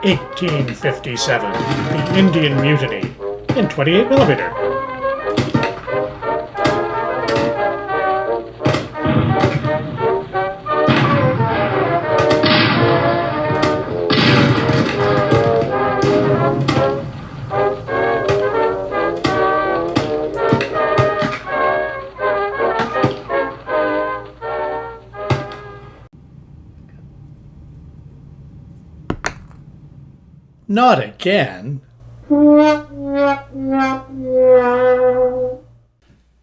1857, the Indian Mutiny, in 28mm. Not again.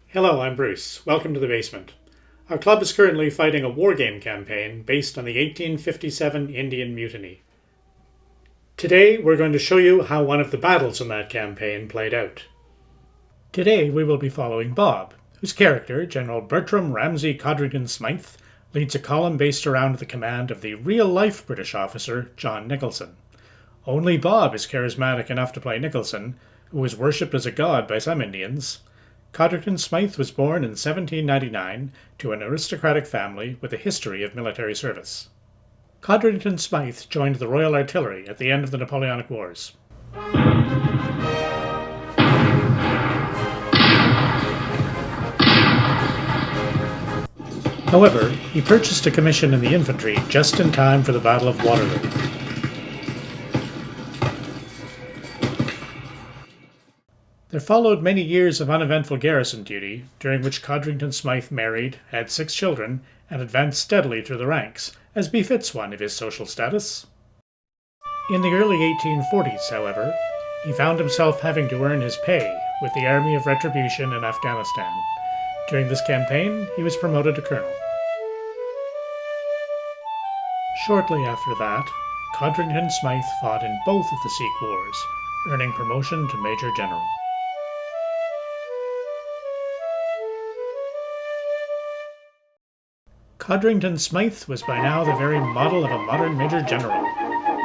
Hello, I'm Bruce. Welcome to the basement. Our club is currently fighting a wargame campaign based on the 1857 Indian Mutiny. Today, we're going to show you how one of the battles in that campaign played out. Today, we will be following Bob, whose character, General Bertram Ramsay Codrington-Smythe, leads a column based around the command of the real-life British officer, John Nicholson. Only Bob is charismatic enough to play Nicholson, who was worshipped as a god by some Indians. Codrington-Smythe was born in 1799 to an aristocratic family with a history of military service. Codrington-Smythe joined the Royal Artillery at the end of the Napoleonic Wars. However, he purchased a commission in the infantry just in time for the Battle of Waterloo. There followed many years of uneventful garrison duty, during which Codrington-Smythe married, had 6 children, and advanced steadily through the ranks, as befits one of his social status. In the early 1840s, however, he found himself having to earn his pay with the Army of Retribution in Afghanistan. During this campaign, he was promoted to colonel. Shortly after that, Codrington-Smythe fought in both of the Sikh Wars, earning promotion to Major General. Codrington-Smythe was by now the very model of a modern Major General,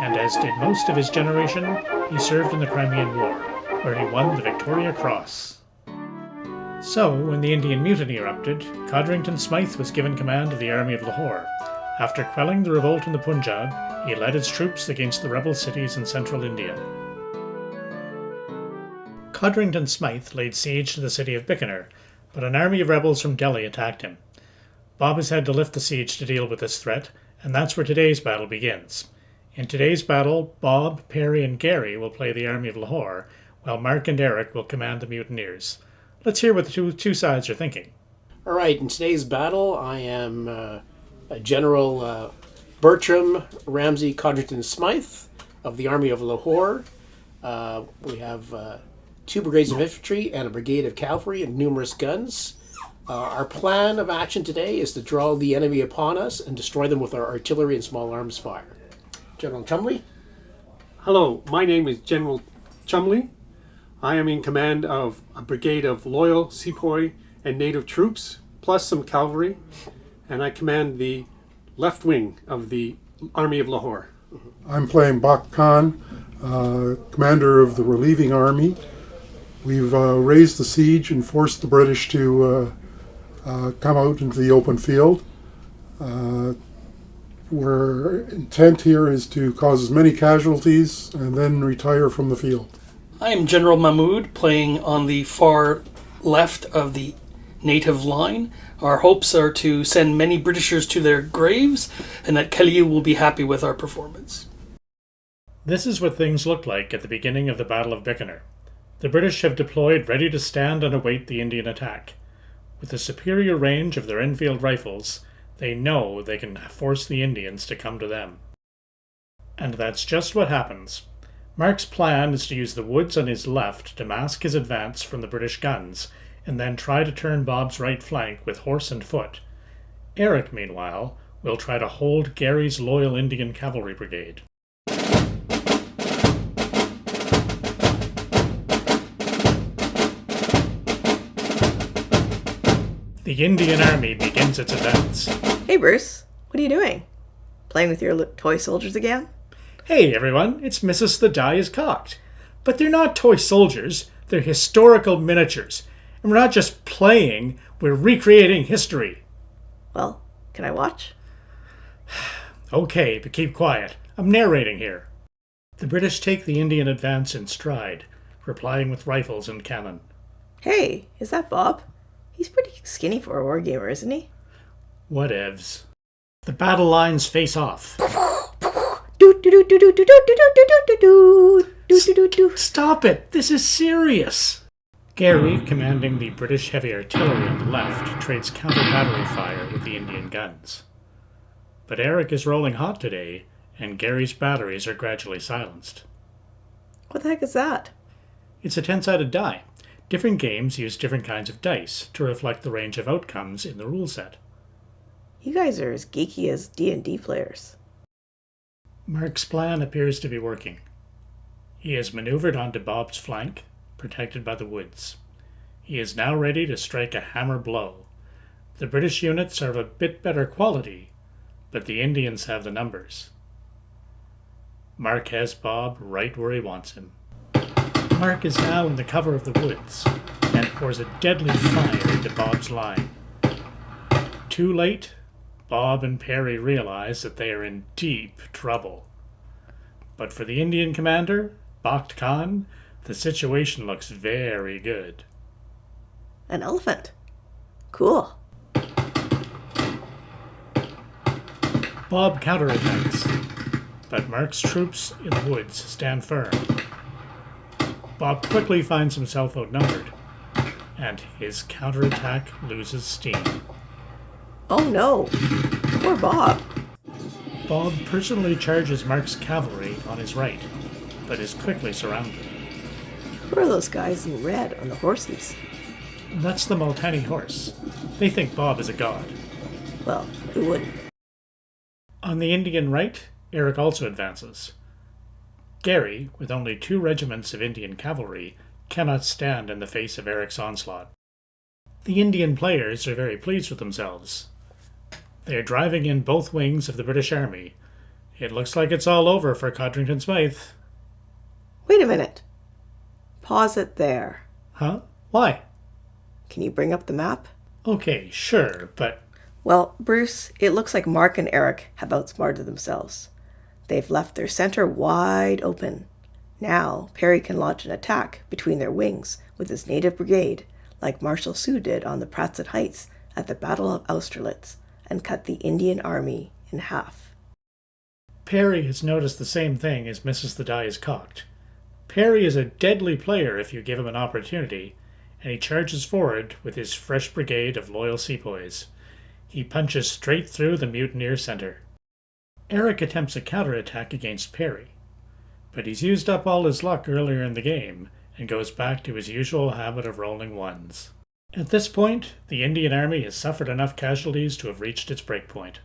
and as did most of his generation, he served in the Crimean War, where he won the Victoria Cross. So, when the Indian Mutiny erupted, Codrington-Smythe was given command of the Army of Lahore. After quelling the revolt in the Punjab, he led his troops against the rebel cities in central India. Codrington-Smythe laid siege to the city of Bikaner, but an army of rebels from Delhi attacked him. Bob has had to lift the siege to deal with this threat, and that's where today's battle begins. In today's battle, Bob, Perry, and Gary will play the Army of Lahore, while Mark and Eric will command the mutineers. Let's hear what the two sides are thinking. All right, in today's battle, I am General Bertram Ramsay Codrington-Smythe of the Army of Lahore. We have 2 brigades of infantry and a brigade of cavalry and numerous guns. Our plan of action today is to draw the enemy upon us and destroy them with our artillery and small arms fire. General Chumley? Hello, my name is General Chumley. I am in command of a brigade of loyal Sepoy and native troops, plus some cavalry, and I command the left wing of the Army of Lahore. I'm playing Bikaner, commander of the relieving army. We've raised the siege and forced the British to come out into the open field. Our intent here is to cause as many casualties and then retire from the field. I am General Mahmood, playing on the far left of the native line. Our hopes are to send many Britishers to their graves, and that Kelly will be happy with our performance. This is what things looked like at the beginning of the Battle of Bikaner. The British have deployed ready to stand and await the Indian attack. With the superior range of their Enfield rifles, they know they can force the Indians to come to them. And that's just what happens. Mark's plan is to use the woods on his left to mask his advance from the British guns, and then try to turn Bob's right flank with horse and foot. Eric, meanwhile, will try to hold Gary's loyal Indian cavalry brigade. The Indian army begins its advance. Hey Bruce, what are you doing? Playing with your toy soldiers again? Hey everyone, it's Mrs. The Die is Cocked. But they're not toy soldiers, they're historical miniatures. And we're not just playing, we're recreating history. Well, can I watch? Okay, but keep quiet. I'm narrating here. The British take the Indian advance in stride, replying with rifles and cannon. Hey, is that Bob? He's pretty skinny for a wargamer, isn't he? Whatevs. The battle lines face off. Stop it! This is serious! Gary, commanding the British heavy artillery on the left, trades counter-battery fire with the Indian guns. But Eric is rolling hot today, and Gary's batteries are gradually silenced. What the heck is that? It's a 10-sided die. Different games use different kinds of dice to reflect the range of outcomes in the rule set. You guys are as geeky as D&D players. Mark's plan appears to be working. He has maneuvered onto Bob's flank, protected by the woods. He is now ready to strike a hammer blow. The British units are of a bit better quality, but the Indians have the numbers. Mark has Bob right where he wants him. Mark is now in the cover of the woods and pours a deadly fire into Bob's line. Too late, Bob and Perry realize that they are in deep trouble. But for the Indian commander, Bakht Khan, the situation looks very good. An elephant. Cool. Bob counterattacks, but Mark's troops in the woods stand firm. Bob quickly finds himself outnumbered, and his counterattack loses steam. Oh no. Poor Bob. Bob personally charges Mark's cavalry on his right, but is quickly surrounded. Who are those guys in red on the horses? That's the Multani horse. They think Bob is a god. Well, who wouldn't? On the Indian right, Eric also advances. Gary, with only 2 regiments of Indian cavalry, cannot stand in the face of Eric's onslaught. The Indian players are very pleased with themselves. They are driving in both wings of the British army. It looks like it's all over for Codrington-Smythe. Wait a minute. Pause it there. Huh? Why? Can you bring up the map? Okay, sure, but... Well, Bruce, it looks like Mark and Eric have outsmarted themselves. They've left their center wide open. Now, Perry can launch an attack between their wings with his native brigade, like Marshal Soult did on the Pratzen Heights at the Battle of Austerlitz, and cut the Indian army in half. Perry has noticed the same thing as Mrs. the Die is cocked. Perry is a deadly player if you give him an opportunity, and he charges forward with his fresh brigade of loyal sepoys. He punches straight through the mutineer center. Eric attempts a counterattack against Perry, but he's used up all his luck earlier in the game and goes back to his usual habit of rolling ones. At this point, the Indian army has suffered enough casualties to have reached its breakpoint.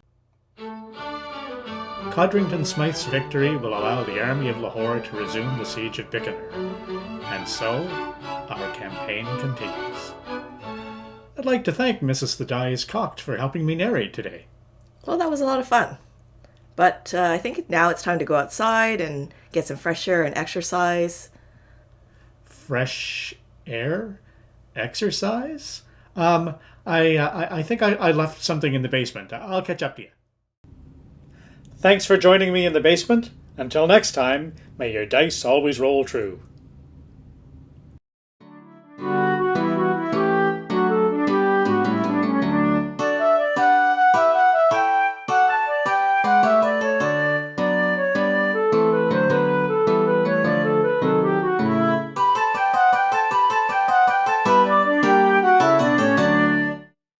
Codrington-Smythe's victory will allow the army of Lahore to resume the siege of Bikaner, and so our campaign continues. I'd like to thank Mrs. the Die is Cocked for helping me narrate today. Well, that was a lot of fun. But I think now it's time to go outside and get some fresh air and exercise. Fresh air? Exercise? I think I left something in the basement. I'll catch up to you. Thanks for joining me in the basement. Until next time, may your dice always roll true.